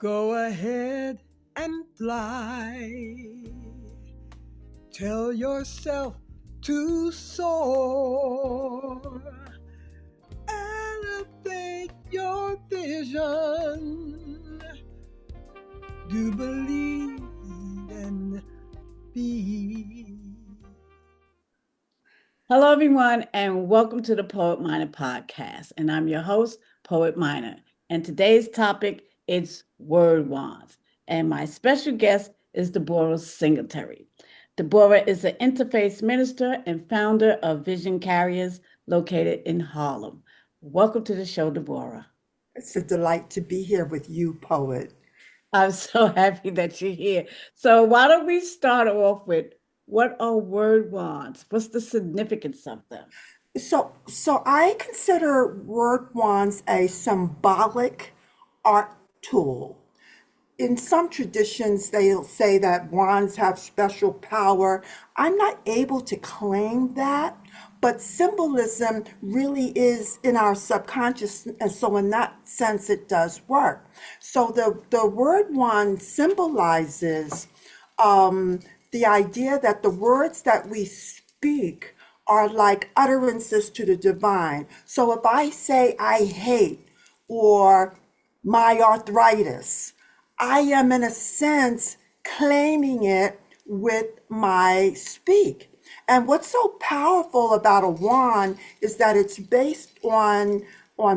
Go ahead and fly. Tell yourself to soar. Elevate your vision. Do believe and be. Hello, everyone, and welcome to the Poet Minor podcast. And I'm your host, Poet Minor. And today's topic is word wands. And my special guest is Deborah Singletary. Deborah is an interfaith minister and founder of Vision Carriers located in Harlem. Welcome to the show, Deborah. It's a delight to be here with you, poet. I'm so happy that you're here. So, why don't we start off with what are word wands? What's the significance of them? So I consider word wands a symbolic art tool. In some traditions, they'll say that wands have special power. I'm not able to claim that, but symbolism really is in our subconscious, and so in that sense, it does work. So the word wand symbolizes the idea that the words that we speak are like utterances to the divine. So if I say I hate or my arthritis, I am in a sense claiming it with my speak. And what's so powerful about a wand is that it's based on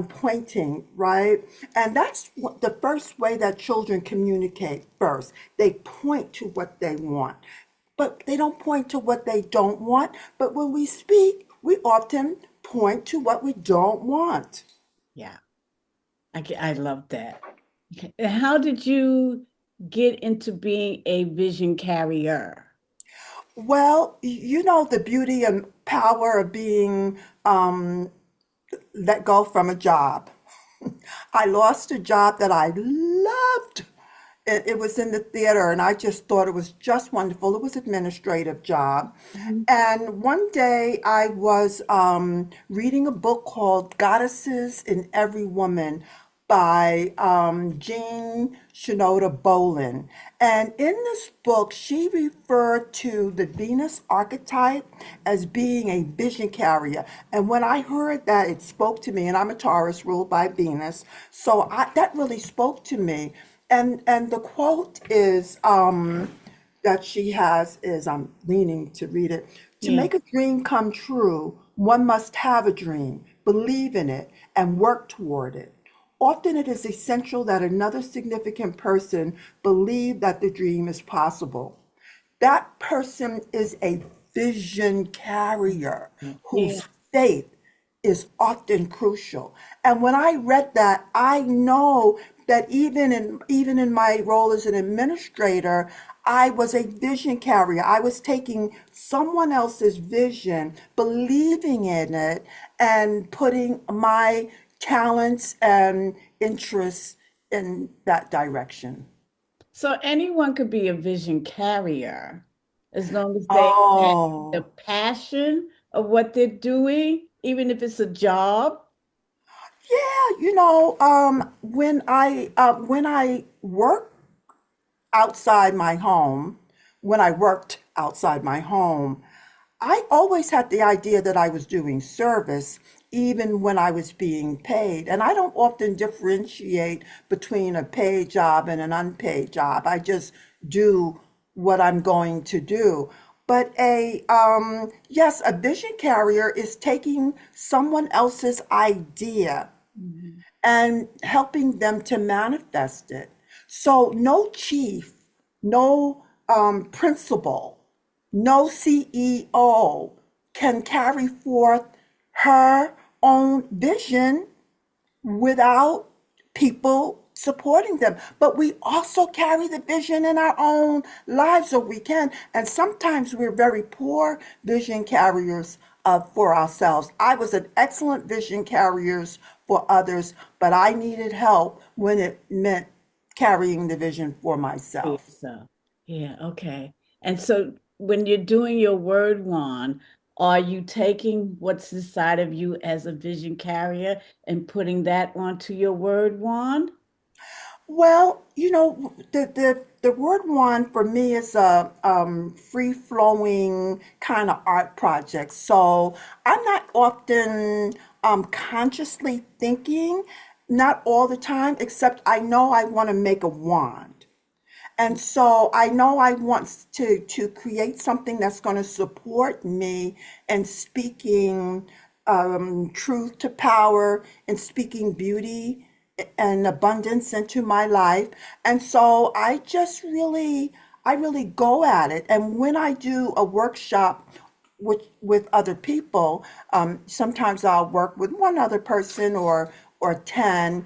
pointing, right? And that's the first way that children communicate first. They point to what they want, but they don't point to what they don't want. But when we speak, we often point to what we don't want. Yeah. I love that. Okay. And how did you get into being a vision carrier? Well, you know the beauty and power of being let go from a job. I lost a job that I loved. It was in the theater, and I just thought it was just wonderful. It was an administrative job. Mhm. And one day I was reading a book called Goddesses in Every Woman by Jean Shinoda Bolin. And in this book, she referred to the Venus archetype as being a vision carrier. And when I heard that, it spoke to me, and I'm a Taurus ruled by Venus. So that really spoke to me. And the quote is that she has is I'm leaning to read it. To Yeah. make a dream come true, one must have a dream, believe in it, and work toward it. Often it is essential that another significant person believe that the dream is possible. That person is a vision carrier Yeah. whose faith is often crucial. And when I read that, I know that even in my role as an administrator, I was a vision carrier. I was taking someone else's vision, believing in it, and putting my talents and interests in that direction. So anyone could be a vision carrier as long as they have the Oh, passion of what they're doing, even if it's a job. yeah, when I work outside my home, when I worked outside my home, I always had the idea that I was doing service even when I was being paid. And I don't often differentiate between a paid job and an unpaid job. I just do what I'm going to do. But yes, a vision carrier is taking someone else's idea Mhm. and helping them to manifest it. So no chief, no principal, no CEO can carry forth her own vision without people supporting them. But we also carry the vision in our own lives, so we can. And sometimes we're very poor vision carriers for ourselves. I was an excellent vision carriers for others, but I needed help when it meant carrying the vision for Yeah, myself. so, yeah, okay. And so when you're doing your word wand, are you taking what's inside of you as a vision carrier and putting that onto your word wand? Well, the word wand for me is a free flowing kind of art project. So I'm not often consciously thinking, not all the time, except I know I want to make a wand. And so I know I want to create something that's going to support me in speaking truth to power and speaking beauty and abundance into my life. And so I really go at it. And when I do a workshop with other people, sometimes I'll work with one other person or 10.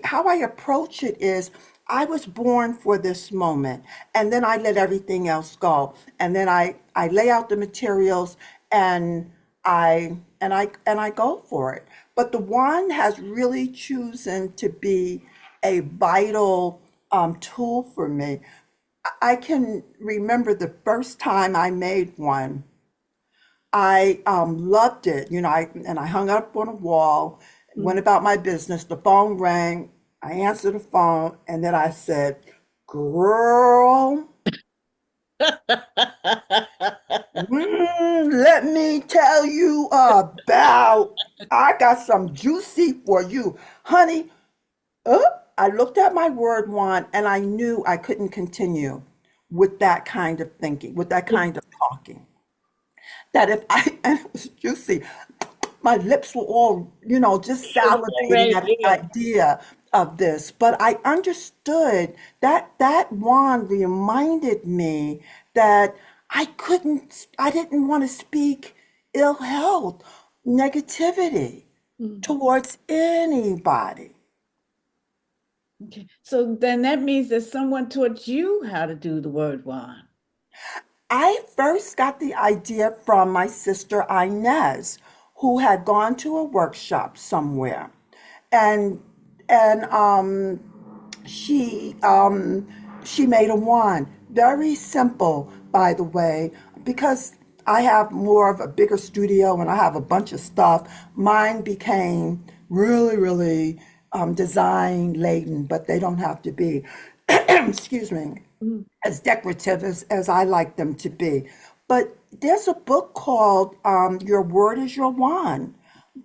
How I approach it is I was born for this moment, and then I let everything else go. And then I lay out the materials and I go for it. But the one has really chosen to be a vital tool for me. I can remember the first time I made one. I loved it, and I hung up on a wall, went about my business. The phone rang. I answered the phone, and then I said, "Girl, let me tell you about. I got some juicy for you, honey." Uh, I looked at my word wand, and I knew I couldn't continue with that kind of thinking, with that kind of talking. That if I, and it was juicy, my lips were all, just I was getting salivating ready at to the idea of this. But I understood that that wand reminded me that I didn't want to speak ill health, negativity Mm. towards anybody. Okay. So then that means that someone taught you how to do the word wand. I first got the idea from my sister Inez, who had gone to a workshop somewhere. And and she she made a wand. Very simple, by the way, because I have more of a bigger studio and I have a bunch of stuff. Mine became really design laden, but they don't have to be. Excuse me, Mm. as decorative as I like them to be. But there's a book called Your Word is Your Wand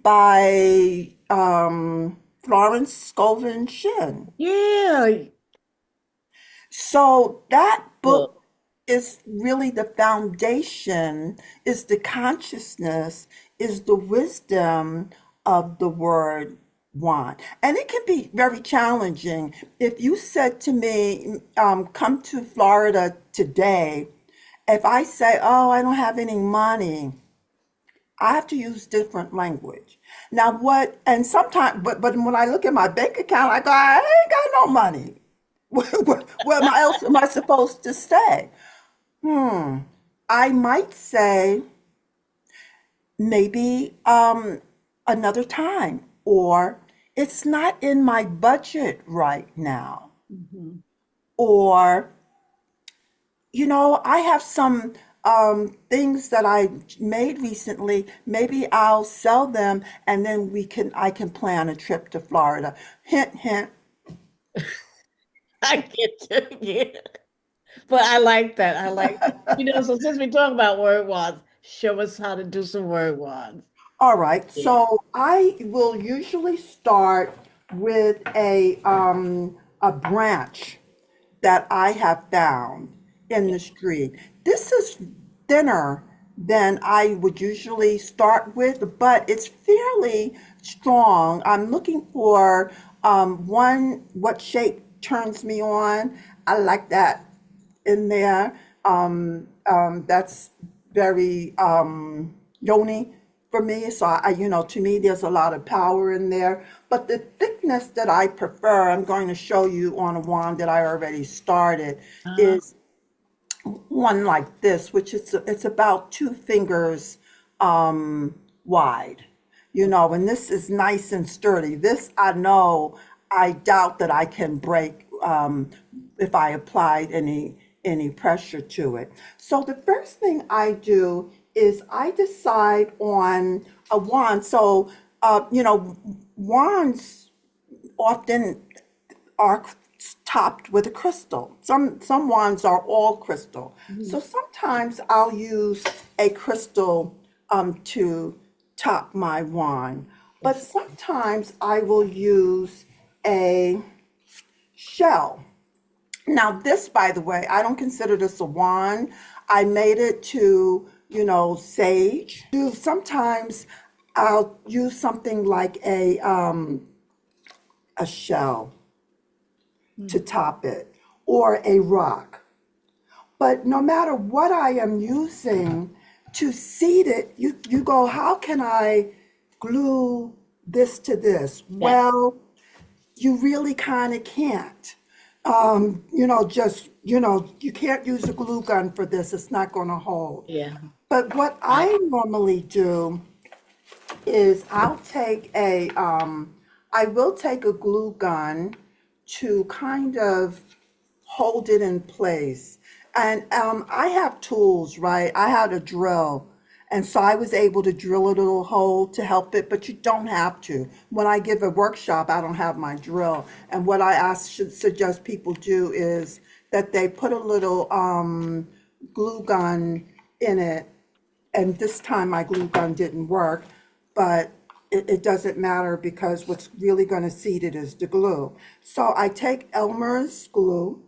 by Florence Scoven Shinn. Yeah. So that Well, book is really the foundation, is the consciousness, is the wisdom of the word want. And it can be very challenging. If you said to me, come to Florida today, if I say, oh, I don't have any money, I have to use different language. Now, what, and sometimes, but when I look at my bank account, I go, I ain't got no money. Else am I supposed to say? Hmm. I might say maybe another time, or it's not in my budget right now, mhm. or I have some things that I made recently. Maybe I'll sell them, and then I can plan a trip to Florida. Hint, hint. I get you. Yeah. But I like that. I like, so since we talk about word wands, show us how to do some word wands. All right, Yeah. so I will usually start with a branch that I have found in the street. This is thinner than I would usually start with, but it's fairly strong. I'm looking for one, what shape turns me on. I like that in there. That's very yoni for me. So to me, there's a lot of power in there. But the thickness that I prefer, I'm going to show you on a wand that I already started, Uh, is one like this, which is it's about 2 fingers wide, and this is nice and sturdy. This I know I doubt that I can break if I applied any pressure to it. So the first thing I do is I decide on a wand. So wands often are topped with a crystal. Some wands are all crystal. So Mhm. sometimes I'll use a crystal to top my wand, but Yes. sometimes I will use a shell. Now, this, by the way, I don't consider this a wand. I made it to, sage. Sometimes I'll use something like a shell to Mm. top it or a rock. But no matter what I am using to seed it, you go, how can I glue this to this? Yeah. Well, you really kind of can't. You can't use a glue gun for this. It's not going to hold. Yeah. But what Right. I normally do is I will take a glue gun to kind of hold it in place. And I have tools, right? I had a drill. And so I was able to drill a little hole to help it, but you don't have to. When I give a workshop, I don't have my drill. And what should suggest people do is that they put a little glue gun in it. And this time my glue gun didn't work, but it doesn't matter because what's really going to seed it is the glue. So I take Elmer's glue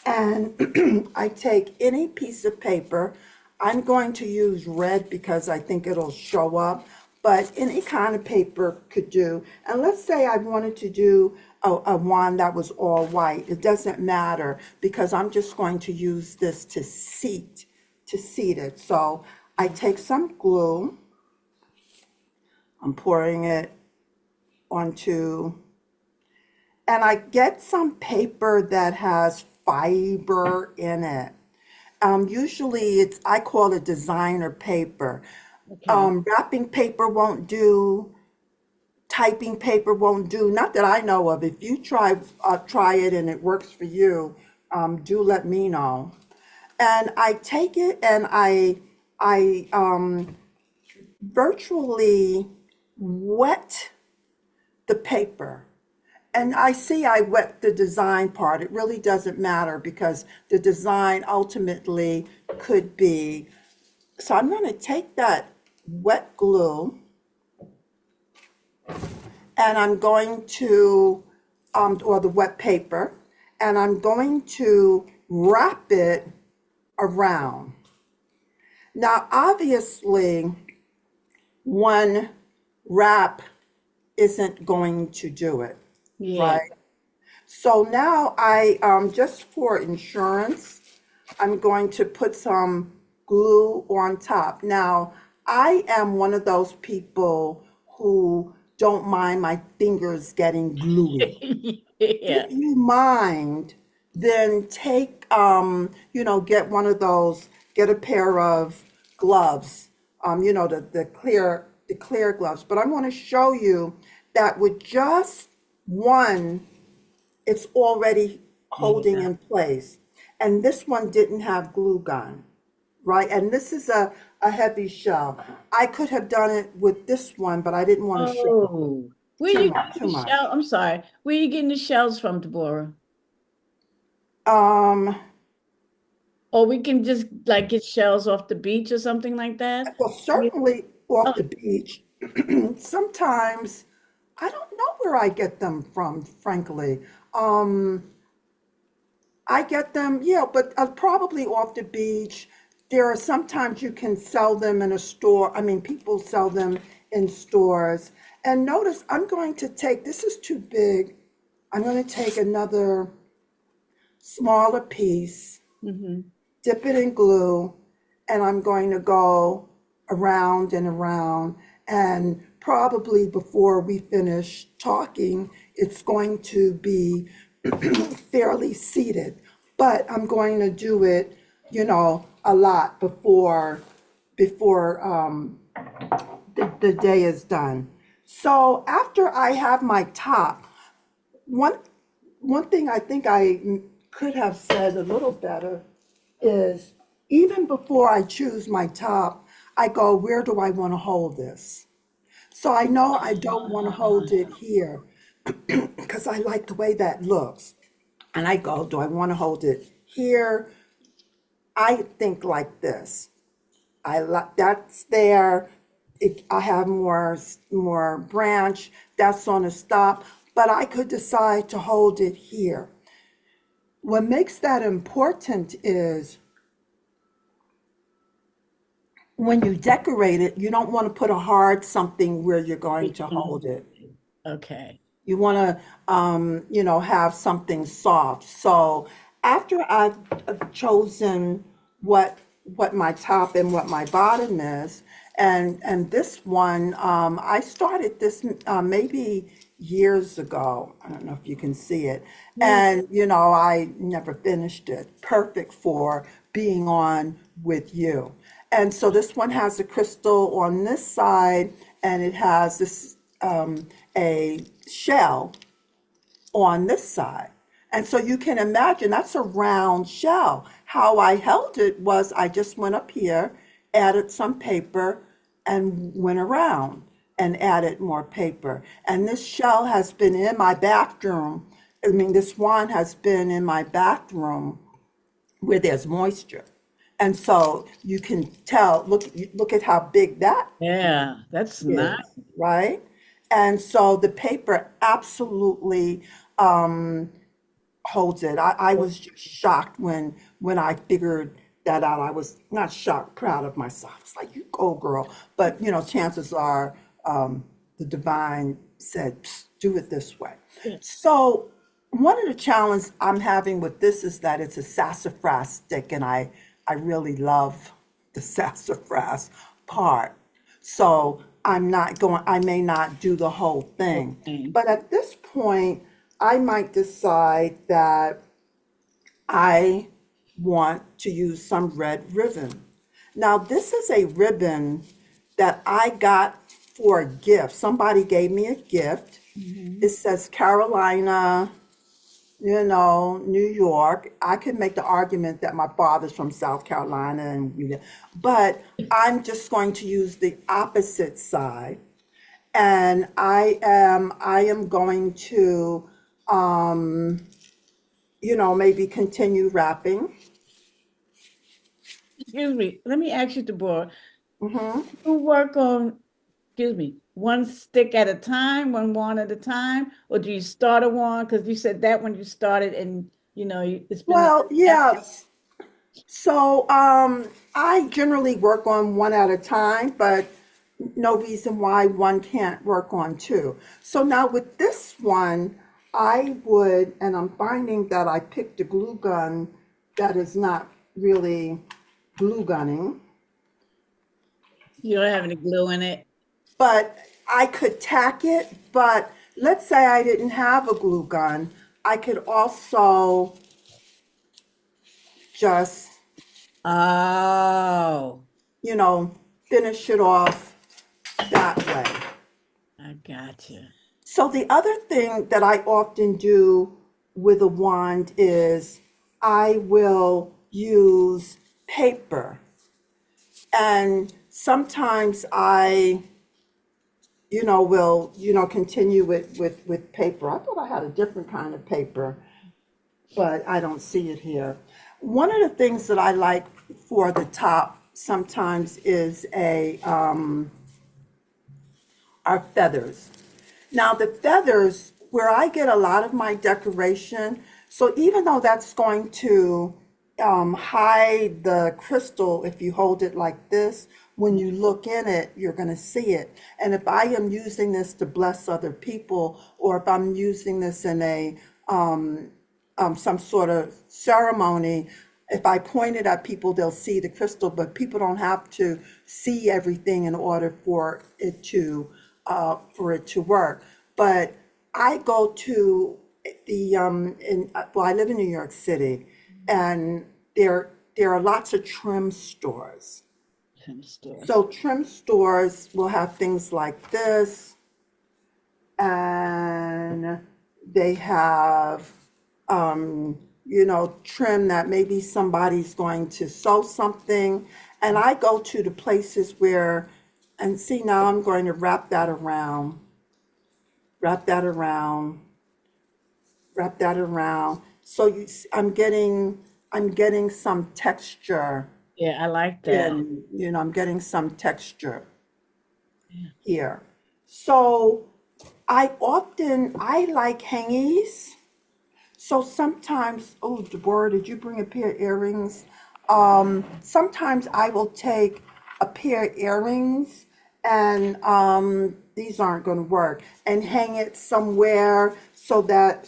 and I take any piece of paper. I'm going to use red because I think it'll show up, but any kind of paper could do. And let's say I wanted to do a wand that was all white. It doesn't matter because I'm just going to use this to seat it. So I take some glue, I'm pouring it onto, and I get some paper that has fiber in it. Usually I call it designer paper. Okay. Wrapping paper won't do, typing paper won't do, not that I know of. If you try it and it works for you, do let me know. And I take it and I virtually wet the paper. And I wet the design part. It really doesn't matter because the design ultimately could be. So I'm going to take that wet glue and I'm going to, or the wet paper, and I'm going to wrap it around. Now, obviously, one wrap isn't going to do it, Yeah. right? So now just for insurance, I'm going to put some glue on top. Now, I am one of those people who don't mind my fingers getting gluey. Yeah. If you mind, then get a pair of gloves, the clear gloves. But I'm going to show you that with just one, it's already holding Yeah. in place. And this one didn't have glue gun, right? And this is a heavy shell. I could have done it with this one, but I didn't want to show Oh, where you getting too the much. shell? I'm sorry. Where you getting the shells from, Deborah? Um, Or we can just like get shells off the beach or something like that. well, Yeah. certainly Oh, off the beach. Sometimes I don't know where I get them from, frankly. Um, I get them, yeah, but probably off the beach. There are sometimes you can sell them in a store. I mean, people sell them in stores. And notice I'm going to take, this is too big. I'm going to take another smaller piece, hmm. dip it in glue, and I'm going to go around and around. And probably before we finish talking, it's going to be fairly seated. But I'm going to do it, a lot before the day is done. So after I have my top, one one thing I think I could have said a little better is even before I choose my top, I go, where do I want to hold this? So I know I don't want to hold it here. because I like the way that looks. And I go, do I want to hold it here? I think like this. I like that's there. I have more branch. That's on a stop, but I could decide to hold it here. What makes that important is when you decorate it, you don't want to put a hard something where you're going to hold it. Okay. You want to, have something soft. So after I've chosen what what my top and what my bottom is, and this one, I started this maybe years ago. I don't know if you can see it, Yeah. and I never finished it. Perfect for being on with you. And so this one has a crystal on this side, and it has this a shell on this side. And so you can imagine that's a round shell. How I held it was I just went up here, added some paper, and went around and added more paper. And this shell has been in my bathroom. I mean, this wand has been in my bathroom where there's moisture. And so you can tell, look at how big that Yeah, that's nice. is, right? And so the paper absolutely holds it. I was just shocked when I figured that out. I was not shocked, proud of myself. It's like, you go, girl. But chances are the divine said, "Psst, do it this way." Yeah. So one of the challenges I'm having with this is that it's a sassafras stick, and I really love the sassafras part. So I may not do the whole thing. Okay. But at this point, I might decide that I want to use some red ribbon. Now, this is a ribbon that I got for a gift. Somebody gave me a gift. Mhm. It says Carolina, New York. I could make the argument that my father's from South Carolina, but I'm just going to use the opposite side, and I am going to, maybe continue wrapping. Excuse me. Let me ask you, Deborah. Hmm. You work on, excuse me, one stick at a time, one wand at a time, or do you start a wand? Because you said that when you started, and it's been like Well, that. yeah. So I generally work on one at a time, but no reason why one can't work on two. So now with this one, I would, and I'm finding that I picked a glue gun that is not really glue gunning, You don't have any glue in it. but I could tack it. But let's say I didn't have a glue gun, I could also just, Oh, you know, finish it off that way. I got you. So the other thing that I often do with a wand is I will use paper. And sometimes I, will, continue with paper. I thought I had a different kind of paper, but I don't see it here. One of the things that I like for the top sometimes is are feathers. Now, the feathers, where I get a lot of my decoration, so even though that's going to hide the crystal, if you hold it like this, when you look in it, you're going to see it. And if I am using this to bless other people, or if I'm using this in some sort of ceremony, if I point it at people, they'll see the crystal, but people don't have to see everything in order for it to work. But I go to I live in New York City, and there are lots of trim stores. Trim stores. So trim stores will have things like this, and they have trim that maybe somebody's going to sew something. And I go to the places where, and see, now I'm going to wrap that around wrap that around, wrap that around. So I'm getting some texture Yeah, I like that. in, I'm getting some texture Yeah. here. So I like hangies. So sometimes, oh, Deborah, did you bring a pair of earrings? Sometimes I will take a pair of earrings and these aren't going to work and hang it somewhere so that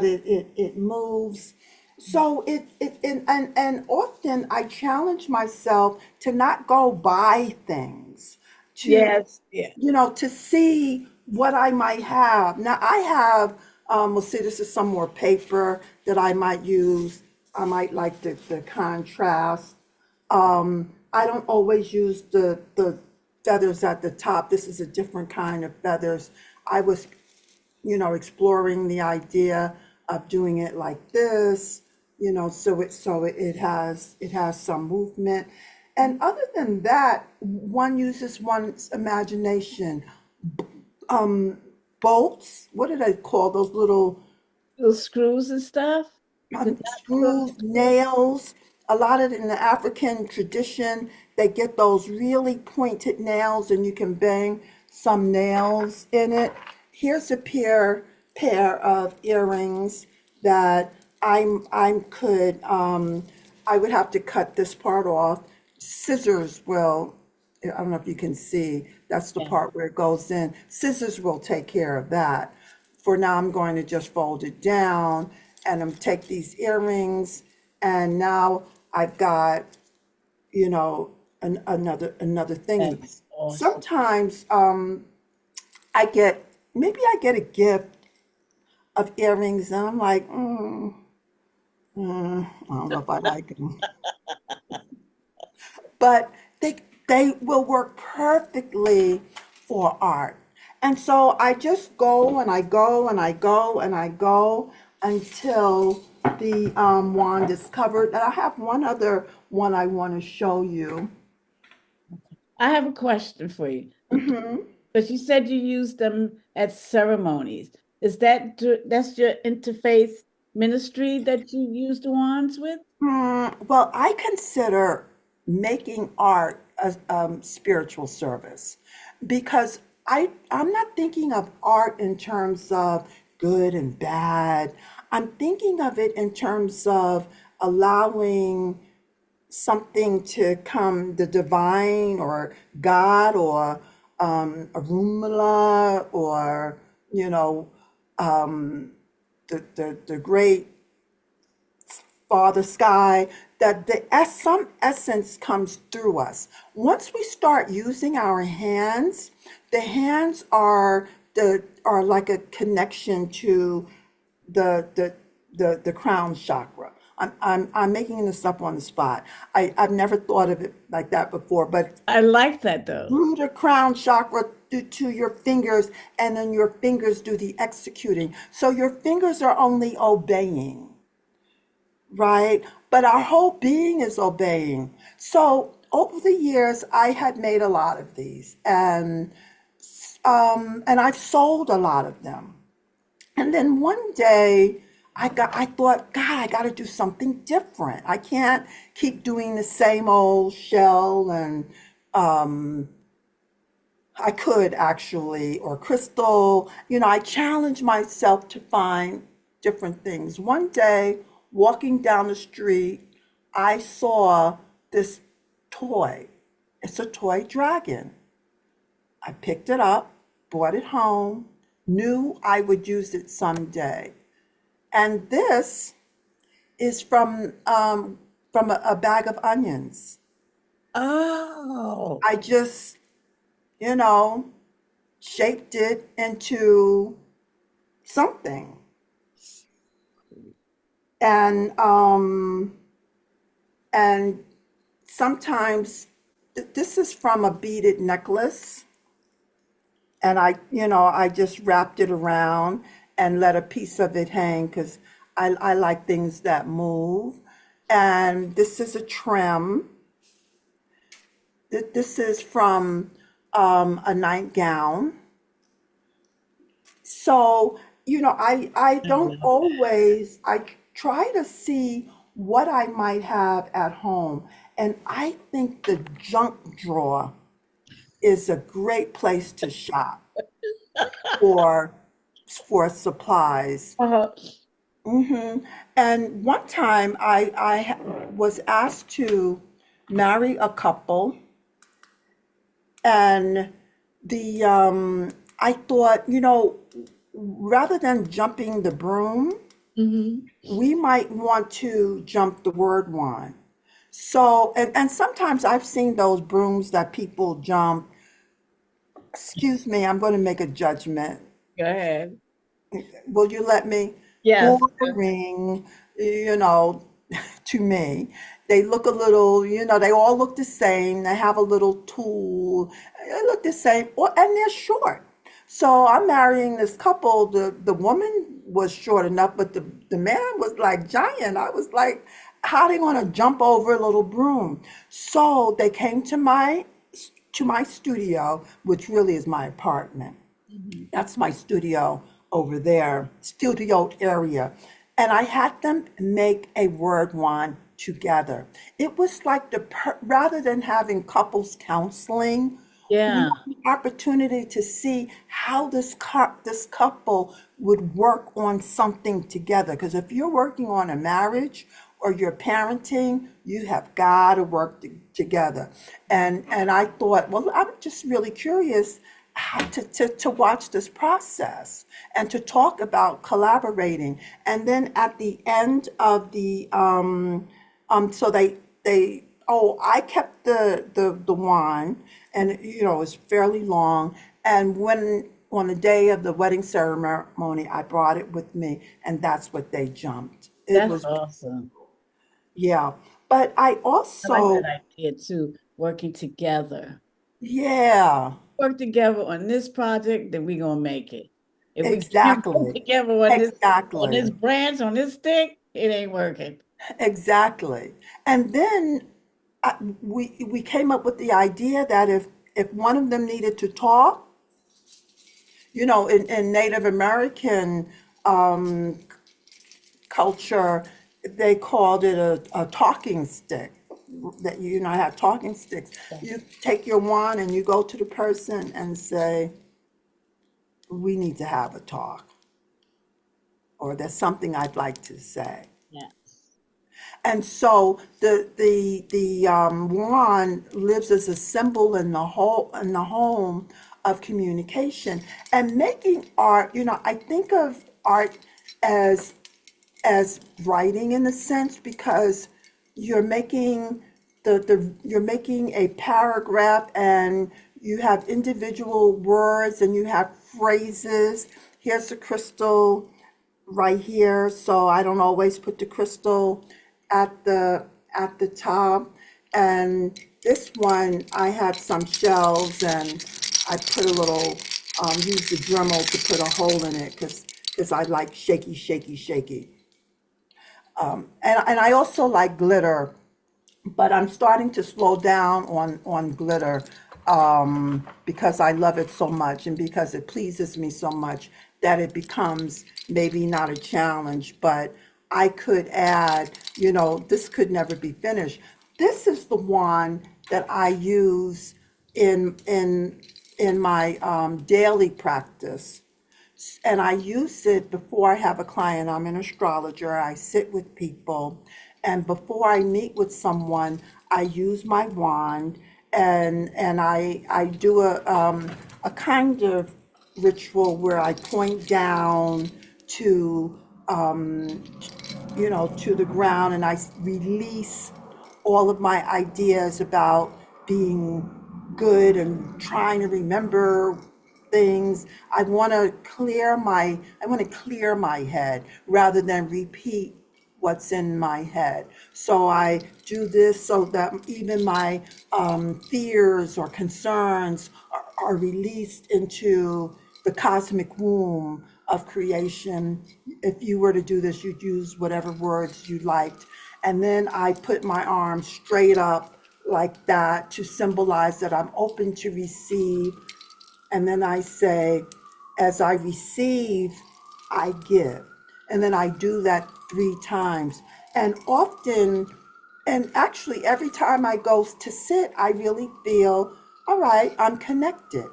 it moves. So and often I challenge myself to not go buy things, to Yes. Yeah. to see what I might have. Now I have, we'll see, this is some more paper that I might use. I might like the contrast. I don't always use the feathers at the top. This is a different kind of feathers. I was, exploring the idea of doing it like this, so it has some movement. And other than that, one uses one's imagination. Bolts, what did I call those little Little screws and stuff. The screws, nails? A lot of in the African tradition, they get those really pointed nails, and you can bang some nails in it. Here's a pair of earrings that I would have to cut this part off. Scissors will, I don't know if you can see, that's the yeah. part where it goes in. Scissors will take care of that. For now, I'm going to just fold it down and I'm take these earrings, and now I've got, another thingy. That's awesome. Sometimes maybe I get a gift of earrings and I'm like, I don't know if I like them, but they will work perfectly for art. And so I just go and I go and I go and I go until the wand is covered. And I have one other one I want to show you. I have a question for you. But you said you use them at ceremonies. That's your interfaith ministry that you use the wands with? Well, I consider making art a spiritual service because I'm not thinking of art in terms of good and bad. I'm thinking of it in terms of allowing something to come, the divine or God or Arumala or, the great Father Sky, that some essence comes through us. Once we start using our hands, the hands are like a connection to the crown chakra. I'm making this up on the spot. I've never thought of it like that before, but I like that though. through the crown chakra to your fingers, and then your fingers do the executing. So your fingers are only obeying, right? But our whole being is obeying. So over the years, I had made a lot of these, and I've sold a lot of them. And then one day, I thought, God, I got to do something different. I can't keep doing the same old shell and I could actually, or crystal. I challenged myself to find different things. One day, walking down the street, I saw this toy. It's a toy dragon. I picked it up, brought it home, knew I would use it someday. And this is from a bag of onions. Oh, I just, you know, shaped it into something. And and sometimes this is from a beaded necklace, and I just wrapped it around and let a piece of it hang because I like things that move. And this is a trim. This is from a nightgown. So, I I don't love always, I try to see what I might have at home. And I think the junk drawer is a great place to shop for for supplies. that. hmm And one time was asked to marry a couple, and I thought, rather than jumping the broom, Hmm. we might want to jump the word one. So, and sometimes I've seen those brooms that people jump. Excuse me, I'm going to make a judgment. Go ahead. Will you let me? Yes. Boring, you know, to me. They look a little, they all look the same. They have a little tool. They look the same, and they're short. So I'm marrying this couple. The woman was short enough, but the man was like giant. I was like, how they gonna jump over a little broom? So they came to my studio, which really is my apartment. Mhm. That's my studio over there, studio area. And I had them make a word wand together. It was like rather than having couples counseling, we Yeah, had the opportunity to see how this couple would work on something together. Because if you're working on a marriage or you're parenting, you have got to work together. And I thought, well, I'm just really curious how to watch this process and to talk about collaborating. And then at the end of so I kept the wine, and it's fairly long. And when on the day of the wedding ceremony, I brought it with me, and that's what they jumped. It that's was, awesome. yeah. But I I like also, that idea too, working together. yeah, Work together on this project, then we're gonna make it. If we can't work exactly, together on this exactly. branch, on this stick, it ain't working. Exactly. And then we came up with the idea that if one of them needed to talk, in Native American um, culture, they called it a talking stick. That I have talking sticks. You take your wand and you go to the person and say, "We need to have a talk," or "There's something I'd like to say." Yes. And so the wand lives as a symbol in the home of communication and making art. I think of art as as writing in a sense because you're making you're making a paragraph and you have individual words and you have phrases. Here's the crystal right here, so I don't always put the crystal at the top. And this one, I had some shells, and I put a little use the Dremel to put a hole in it because I like shaky, shaky, shaky. And I also like glitter, but I'm starting to slow down on glitter because I love it so much and because it pleases me so much that it becomes maybe not a challenge, but I could add, this could never be finished. This is the one that I use in in in my daily practice, and I use it before I have a client. I'm an astrologer. I sit with people, and before I meet with someone, I use my wand, and I do a kind of ritual where I point down to to the ground, and I release all of my ideas about being good and trying to remember things. I want to clear my head rather than repeat what's in my head. So I do this so that even my fears or concerns are released into the cosmic womb of creation. If you were to do this, you'd use whatever words you liked. And then I put my arms straight up like that to symbolize that I'm open to receive. And then I say, As I receive, I give. And then I do that 3 times. And often, and actually, every time I go to sit, I really feel, all right, I'm connected.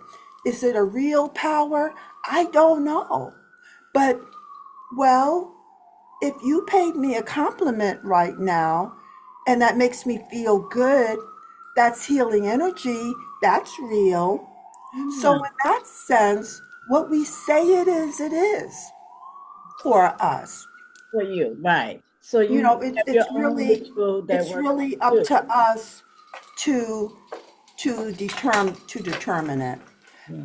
Is it a real power? I don't know. But, well, if you paid me a compliment right now and that makes me feel good, that's healing energy, that's real. So, in Ah, that sense, what we say it is for us. for you, right. So You you know, it's have your it's own really ritual that it's works really for up you. to us to determine it. Yeah.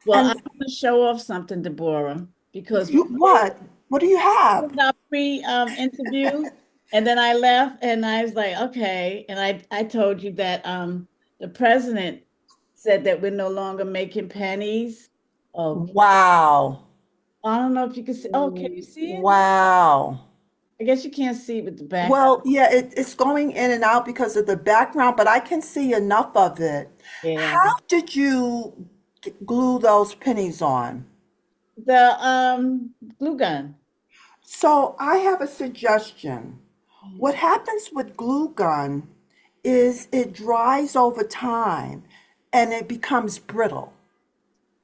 Well, I And want to show off something, Deborah, because you what? What do you have? our pre interview, and then I left, and I was like, okay, and I told you that the president said that we're no longer making pennies. Oh, Wow. I don't know if you can see. Oh, can you see it? Wow. I guess you can't see with the background. Well, yeah, it's going in and out because of the background, but I can see enough of it. Yeah. How did you glue those pennies on? The glue gun. So I have a suggestion. What happens with glue gun is it dries over time and it becomes brittle.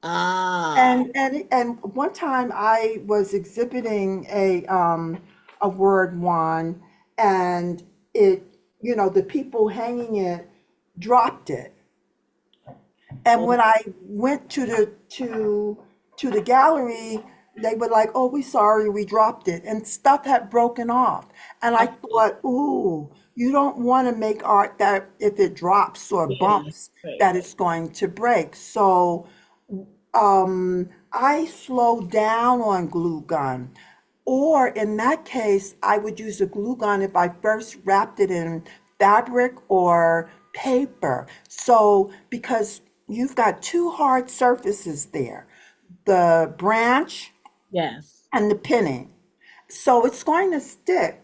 Ah, And one time I was exhibiting a word wand, and it, the people hanging it dropped it. And oh, when I went to the gallery, they were like, "Oh, we sorry, we dropped it," and stuff had broken off. And I okay. thought, "Ooh, you don't want to make art that if it drops or Yeah. bumps, Right. that it's going to break." So I slow down on glue gun. Or in that case, I would use a glue gun if I first wrapped it in fabric or paper. So, because you've got two hard surfaces there, the branch Yes. and the pinning. So it's going to stick.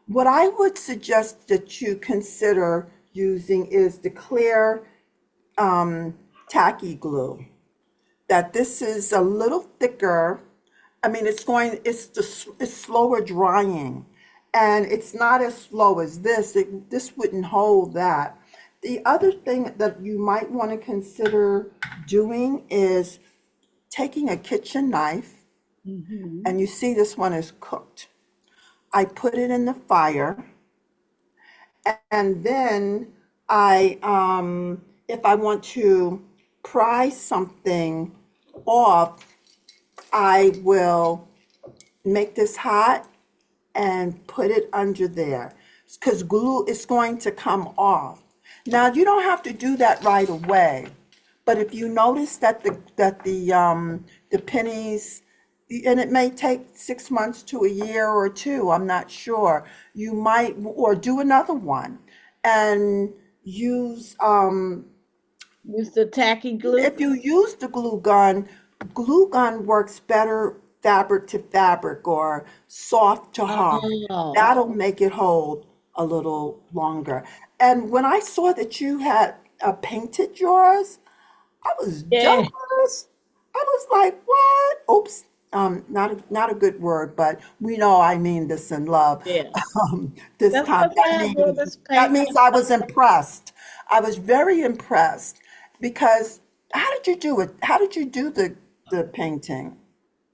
What I would suggest that you consider using is the clear tacky glue. That this is a little thicker. I mean, it's slower drying, and it's not as slow as this. This wouldn't hold that. The other thing that you might want to consider doing is taking a kitchen knife, Hmm. and you see this one is cooked. I put it in the fire, and then if I want to pry something off, I will make this hot and put it under there because glue is going to come off. Now you don't have to do that right away, but if you notice that the pennies, and it may take 6 months to a year or two, I'm not sure. You might or do another one and use Use the tacky glue. if you use the glue gun works better fabric to fabric or soft to hard. Oh, That'll make it hold a little longer. And when I saw that you had painted yours, I was yeah, jealous. I was like, what? Oops. Not a good word, but we know I mean this in love. yeah. This That's time, because I have all this that paint means left I over. was impressed. I was very impressed because how did you do it? How did you do the painting?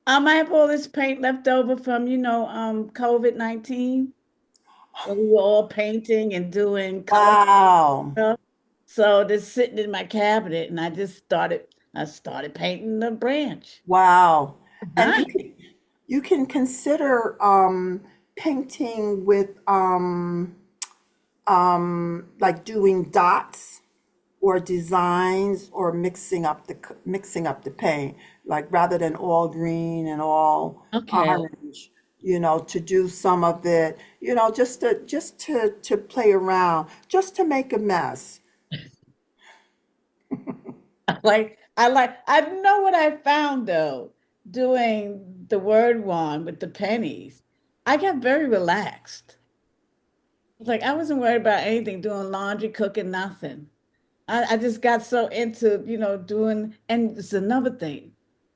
I have all this paint left over from, COVID-19, when we were all painting and doing color Wow. stuff. So this sitting in my cabinet, and I started painting the branch. Wow. And Huh? you can consider painting with like doing dots or designs or mixing up the paint, like rather than all green and all Okay. orange, to do some of it, just to play around, just to make a mess. I know what I found though, doing the word one with the pennies. I got very relaxed. It's like I wasn't worried about anything, doing laundry, cooking, nothing. I just got so into, doing, and it's another thing.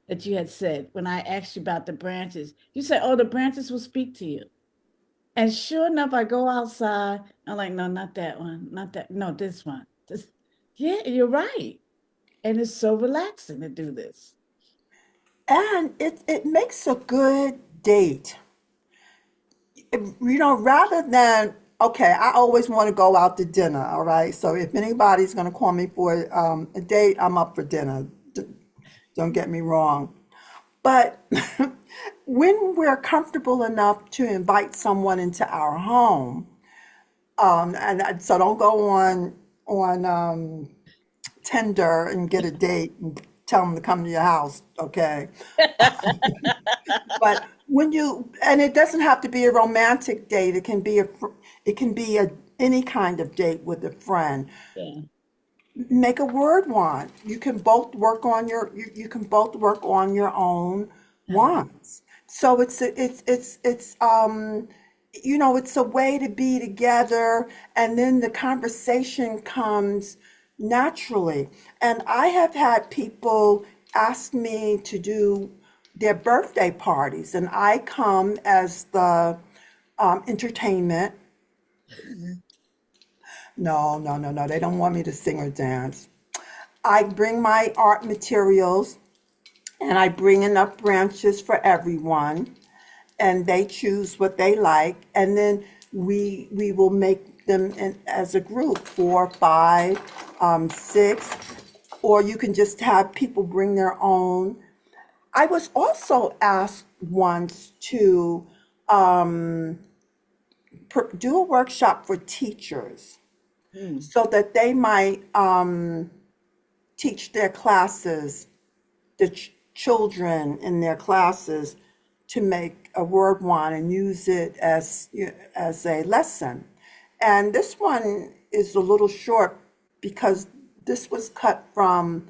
that you had said when I asked you about the branches. You said, "Oh, the branches will speak to you." And sure enough, I go outside. I'm like, "No, not that one, not that. No, this one." This, yeah, you're right. And it's so relaxing to do this. And it makes a good date. Rather than, okay, I always want to go out to dinner, all right? So if anybody's going to call me for a date, I'm up for dinner. Don't get me wrong. But when we're comfortable enough to invite someone into our home, so don't go on Tinder and get a date and tell them to come to your house, okay? But when you, and it doesn't have to be a romantic date. It can be any kind of date with a friend. Yeah. Make a word wand. You can both work on you can both work on your own Uh-huh. wands. So it's a way to be together, and then the conversation comes naturally. And I have had people ask me to do their birthday parties, and I come as the entertainment. No, no, no, no. They don't want me to sing or dance. I bring my art materials and I bring enough branches for everyone, and they choose what they like, and then we will make them as a group, 4, 5, 6, or you can just have people bring their own. I was also asked once to do a workshop for teachers Mm. so that they might teach their classes, the children in their classes, to make a word wand and use it as a lesson. And this one is a little short because this was cut from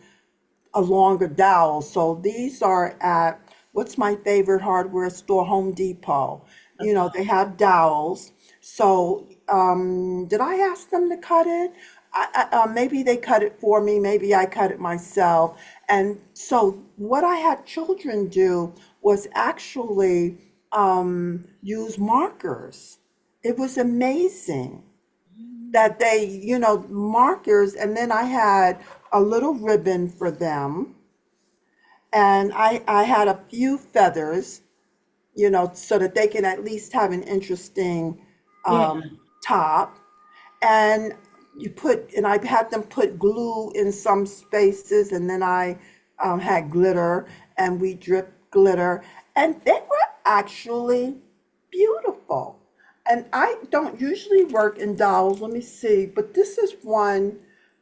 a longer dowel. So these are at, what's my favorite hardware store, Home Depot. Okay. They have dowels. So did I ask them to cut it? Maybe they cut it for me. Maybe I cut it myself. And so what I had children do was actually use markers. It was amazing that they, markers, and then I had a little ribbon for them, and I had a few feathers, so that they can at least have an interesting Yeah. top. And I had them put glue in some spaces, and then I had glitter, and we dripped glitter, and they were actually beautiful. And I don't usually work in dowels, let me see, but this is one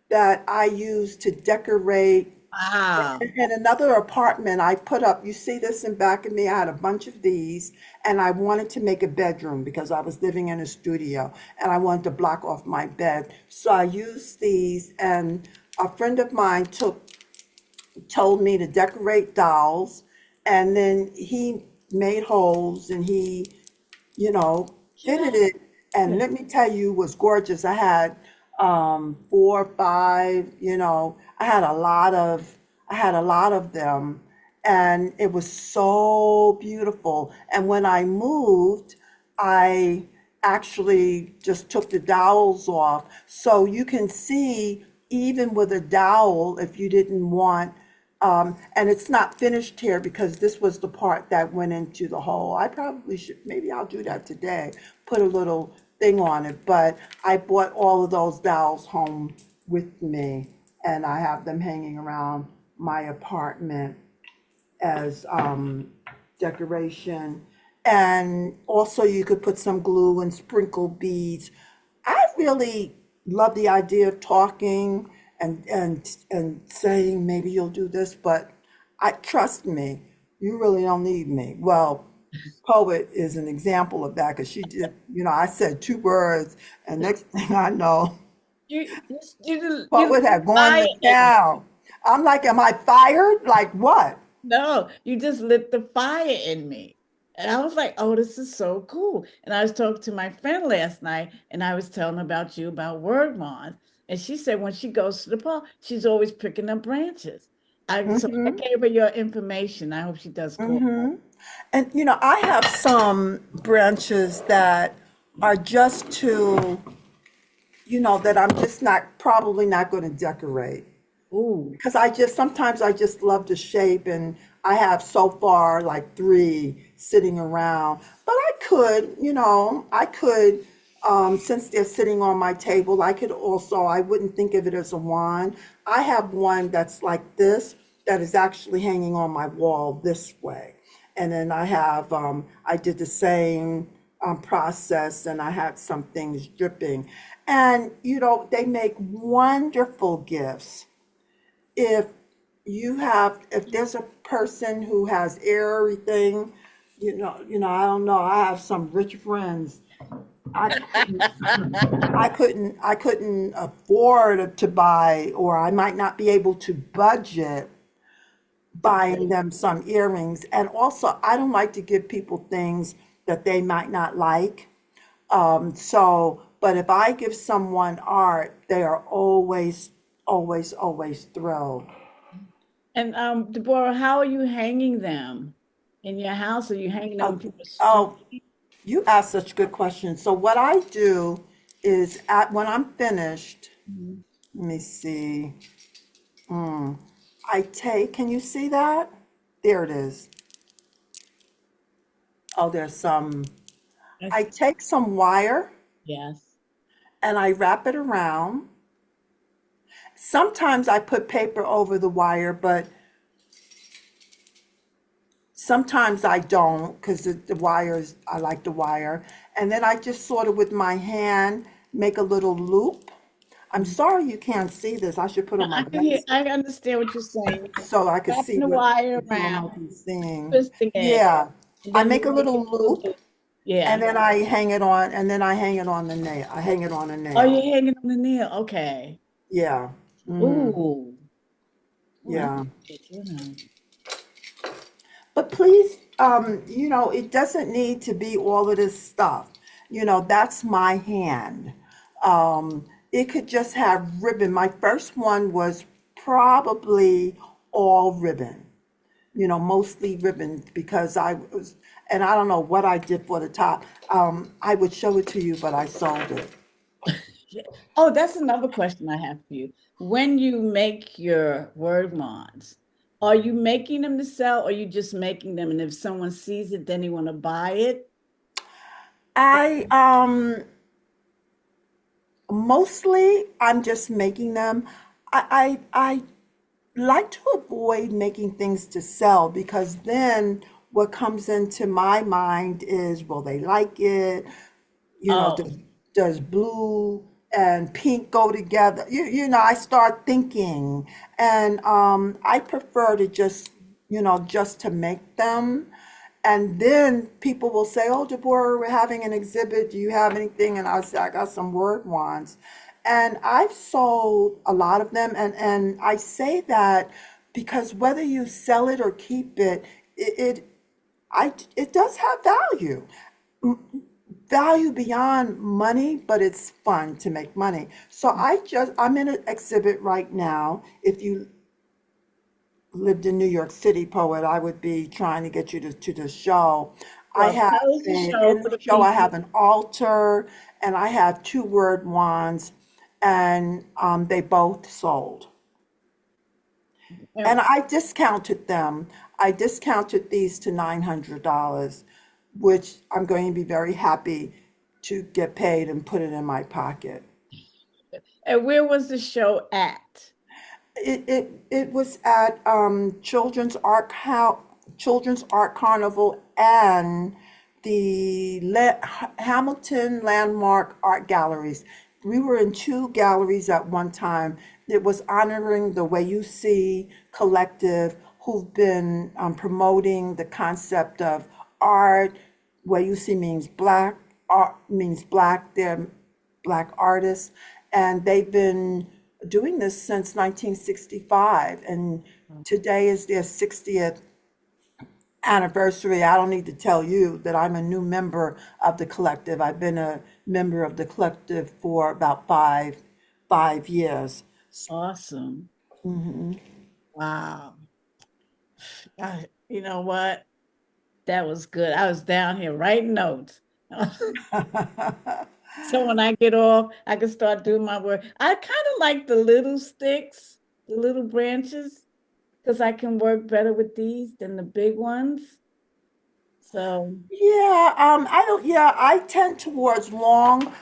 that I use to decorate. Wow. In another apartment, I put up, you see this in back of me, I had a bunch of these, and I wanted to make a bedroom because I was living in a studio and I wanted to block off my bed. So I used these, and a friend of mine told me to decorate dolls, and then he made holes and he Yeah. fitted it. And let me tell you, it was gorgeous. I had 4, 5, I had a lot of them, and it was so beautiful. And when I moved, I actually just took the dowels off. So you can see, even with a dowel, if you didn't want, and it's not finished here because this was the part that went into the hole. I probably should, maybe I'll do that today, put a little thing on it. But I brought all of those dowels home with me, and I have them hanging around my apartment as decoration. And also, you could put some glue and sprinkle beads. I really love the idea of talking and saying maybe you'll do this, but I trust me, you really don't need me. Well, Poet is an example of that because she did. I said 2 words, and next thing I know, You Poet lit the had gone fire to in me. town. I'm like, am I fired? Like what? No, you just lit the fire in me. And I was like, oh, this is so cool. And I was talking to my friend last night and I was telling her about you about word wands. And she said when she goes to the park, she's always picking up branches. I Mm-hmm. gave her your information. I hope she does call. Mm-hmm. And I have some branches that are just to, that I'm just not probably not going to decorate. Ooh, Because sometimes I just love the shape, and I have so far like three sitting around. But I could, since they're sitting on my table, I could also, I wouldn't think of it as a wand. I have one that's like this, that is actually hanging on my wall this way. And then I did the same process, and I had some things dripping. And, they make wonderful gifts if if there's a person who has everything, I don't know. I have some rich friends. I couldn't, I couldn't afford to buy, or I might not be able to budget buying them some earrings. And also, I don't like to give people things that they might not like. But if I give someone art, they are always, always, always thrilled. and Deborah, how are you hanging them in your house? Are you hanging them on Oh, people's street? oh, you ask such good questions. So what I do is when I'm finished, Mhm. let me see. Can you see that? There it is. Oh, there's some. I That's take some wire yes. and I wrap it around. Sometimes I put paper over the wire, but sometimes I don't, because the wires, I like the wire. And then I just sort of with my hand make a little loop. I'm Mhm. sorry you can't see this. I should put No, on my I can hear. glasses I understand what you're saying. so I could Wrapping see the what wire the people around, might be seeing. twisting it, Yeah. and I then make you a make little it into loop, the and yeah. then I hang it on, and then I hang it on the nail. I hang it on a Oh, nail. you're hanging on the nail. Okay. Yeah. Hmm. Ooh. Oh, that's Yeah. good to know. But please, it doesn't need to be all of this stuff. That's my hand. It could just have ribbon. My first one was probably all ribbon, mostly ribbon, because and I don't know what I did for the top. I would show it to you, but I sold it. Yeah. Oh, that's another question I have for you. When you make your word wands, are you making them to sell, or are you just making them? And if someone sees it, then they want to buy it? I mostly I'm just making them. I like to avoid making things to sell, because then what comes into my mind is, will they like it? Oh, Does blue and pink go together? I start thinking, and I prefer to just to make them. And then people will say, "Oh, Deborah, we're having an exhibit. Do you have anything?" And I'll say, "I got some word wands." And I've sold a lot of them. And I say that because whether you sell it or keep it, it does have value. Value beyond money, but it's fun to make money. So I'm in an exhibit right now. If you lived in New York City, Poet, I would be trying to get you to the show. I well, have tell us the show in for the the show, I people. have an altar, and I have two word wands, and they both sold. And And I discounted them. I discounted these to $900, which I'm going to be very happy to get paid and put it in my pocket. and where was the show at? It was at Children's Art Carnival, and the Hamilton Landmark Art Galleries. We were in two galleries at one time. It was honoring the Way You See Collective, who've been promoting the concept of art. Way You See means black, art means black. They're black artists, and they've been doing this since 1965, and today is their 60th anniversary. I don't need to tell you that I'm a new member of the collective. I've been a member of the collective for about five years. Awesome. Wow. You know what? That was good. I was down here writing notes. So when I get off, I can start doing my work. I kind of like the little sticks, the little branches, because I can work better with these than the big ones. So, Yeah, I don't, yeah, I tend towards long,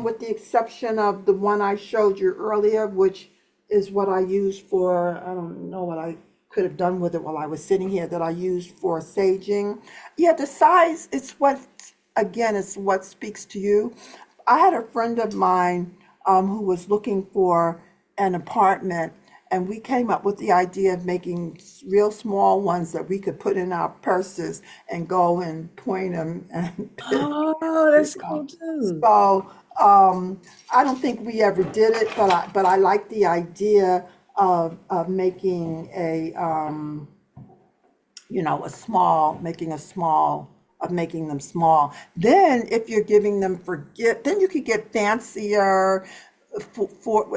with the exception of the one I showed you earlier, which is what I used for, I don't know what I could have done with it while I was sitting here that I used for saging. Yeah, the size, it's what, again, it's what speaks to you. I had a friend of mine, who was looking for an apartment, and we came up with the idea of making real small ones that we could put in our purses and go and point them and pick. oh, You that's know. cool too. So I don't think we ever did it, but I like the idea of making a a small, making a small, of making them small. Then if you're giving them for gift, then you could get fancier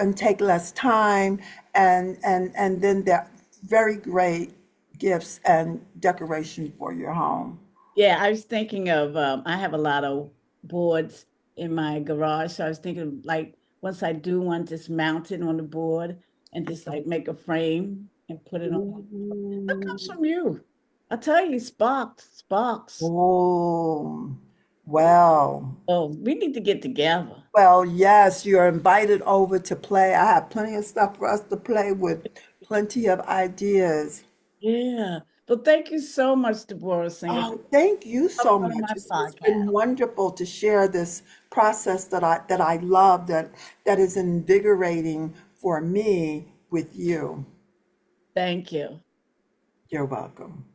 and take less time, and then they're very great gifts and decoration for your home. Yeah, I was thinking of I have a lot of boards in my garage. So I was thinking of, like, once I do one, just mount it on the board and just like make a frame and put it on. That comes Ooh. from you. I tell you, sparks, sparks. Oh, well, Oh, we need to get together. well, yes, you're invited over to play. I have plenty of stuff for us to play with, plenty of ideas. Yeah. But thank you so much, Deborah Singer, for Oh, thank you coming so on much. my It's been podcast. wonderful to share this process that I love, that is invigorating for me with you. Thank you. You're welcome.